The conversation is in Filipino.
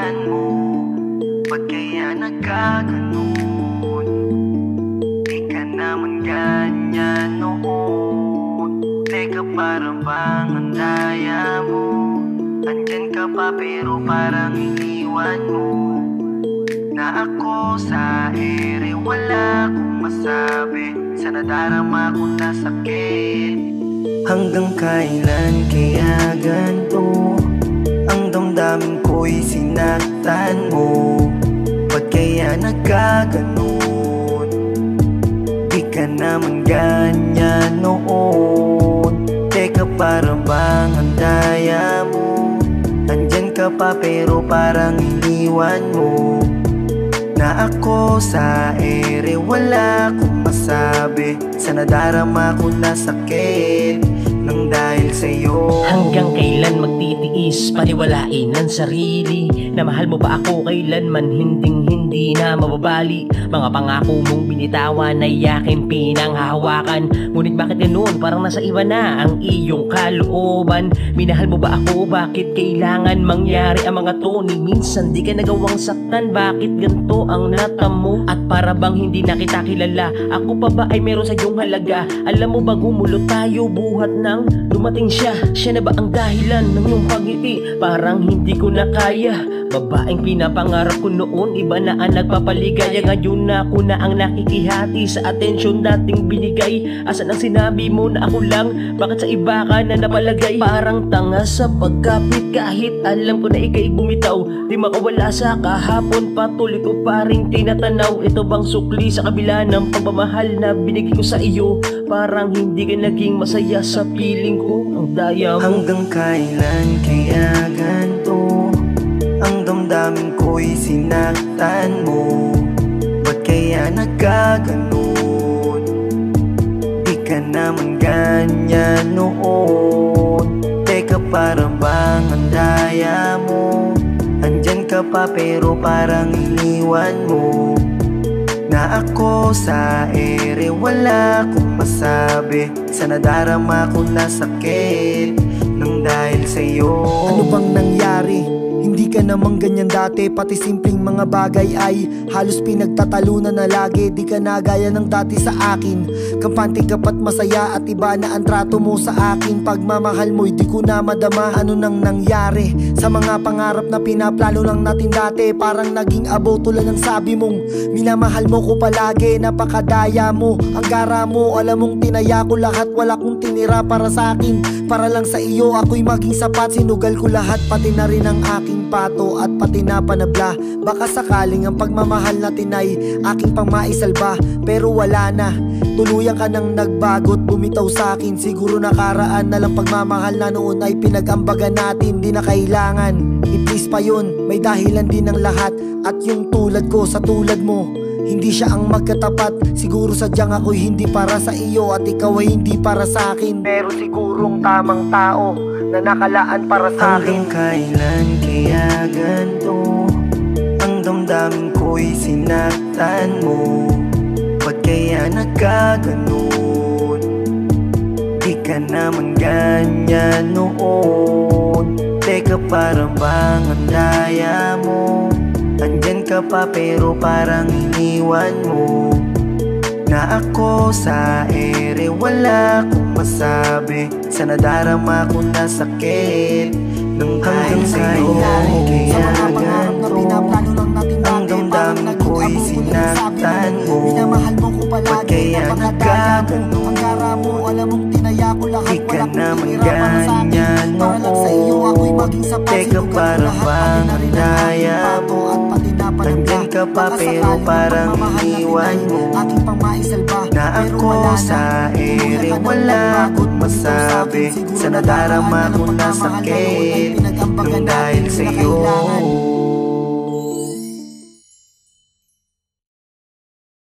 sinaktan mo? Ba't kaya nagkaganon? Di ka naman ganyan noon. Teka, parang bang ang daya mo? Andyan ka pa pero parang iniwan mo. Na ako sa ere, wala akong masabi. Sa nadarama ko na sakit. Hanggang kailan kaya ganto? Ang damdamin ko'y sinaktan mo. Ba't kaya nagkaganon? Di ka naman ganyan noon. Teka, parang bang ang daya mo? Andyan ka pa pero parang iniwan mo. Na ako sa ere, wala akong masabi. Sa nadarama ko na sakit nang dahil sa'yo. Hanggang kailan magtitiis, paniwalain ang sarili na mahal mo pa ako kailanman, hindi na mababali. Mga pangako mong binitawan ay aking pinanghahawakan. Ngunit bakit ganoon? Parang nasa iba na ang iyong kalooban. Minahal mo ba ako? Bakit kailangan mangyari ang mga to? Ni minsan di ka nagawang saktan. Bakit ganito ang natamo? At para bang hindi na kita kilala, ako pa ba ay meron sa iyong halaga? Alam mo ba gumulo tayo buhat nang dumating siya? Siya na ba ang dahilan ng iyong pag-ibig? Parang hindi ko na kaya. Babaeng pinapangarap ko noon, iba na ang nagpapaligaya. Ngayon na ako na ang nakikihati sa atensyon dating binigay. Asan ang sinabi mo na ako lang? Bakit sa iba ka na napalagay? Parang tanga sa pagkapit kahit alam ko na ika'y bumitaw. Di makawala sa kahapon, patuloy ko pa rin tinatanaw. Ito bang sukli sa kabila ng pagmamahal na binigay ko sa iyo? Parang hindi ka naging masaya sa piling ko, ang daya mo. Hanggang kailan kaya ganto? Ang damdamin ko'y sinaktan mo. Ba't kaya nagkaganon? Di ka naman ganyan noon. Teka, parang bang ang daya mo? Andyan ka pa pero parang iniwan mo. Na ako sa ere, wala akong masabi. Sa nadarama ko na sakit nang dahil sa'yo. Ano bang nangyari? Hindi ka naman ganyan dati. Pati simpleng mga bagay ay halos pinagtatalunan na lagi. Di ka na gaya ng dati sa akin. Kampante ka pa't masaya at iba na ang trato mo sa akin. Pagmamahal mo'y di ko na madama. Ano nang nangyari sa mga pangarap na pinaplano lang natin dati? Parang naging abo tulad ng sabi mong minamahal mo ko palagi. Napakadaya mo, ang gara mo. Alam mong tinaya ko lahat, wala kong tinira para sa akin. Para lang sa iyo ako'y maging sapat. Sinugal ko lahat, pati na rin ang aking pato at pati na panabla. Baka sakaling ang pagmamahal natin ay aking pang maisalba, pero wala na. Tuluyan ka nang nagbago't bumitaw sa akin. Siguro nakaraan na lang pagmamahal na noon ay pinag-ambagan natin. Di na kailangan i-please pa yun, may dahilan din ng lahat. At yung tulad ko sa tulad mo, hindi siya ang magkatapat. Siguro sadyang ako'y hindi para sa iyo at ikaw ay hindi para sa akin. Pero sigurong tamang tao na nakalaan para sa akin. Hanggang kailan kaya ganto? Ang damdamin ko'y sinaktan mo. Ba't kaya nagkaganon? Di ka naman ganyan noon. Teka, parang bang ang daya mo? Andyan ka pa pero parang iniwan mo. Na ako sa ere, wala akong masabi. Sa nadarama ko na sakit nang dahil sa'yo. Kaya ganto? Ang damdamin ko'y sinaktan mo. Ba't kaya nagkaganon? Di ka naman ganyan noon. Teka, parang bang ang daya mo? Andyan ka pa pero parang iniwan mo. Na ako sa ere, wala akong masabi. Sa nadarama ko na sakit nang dahil sa'yo.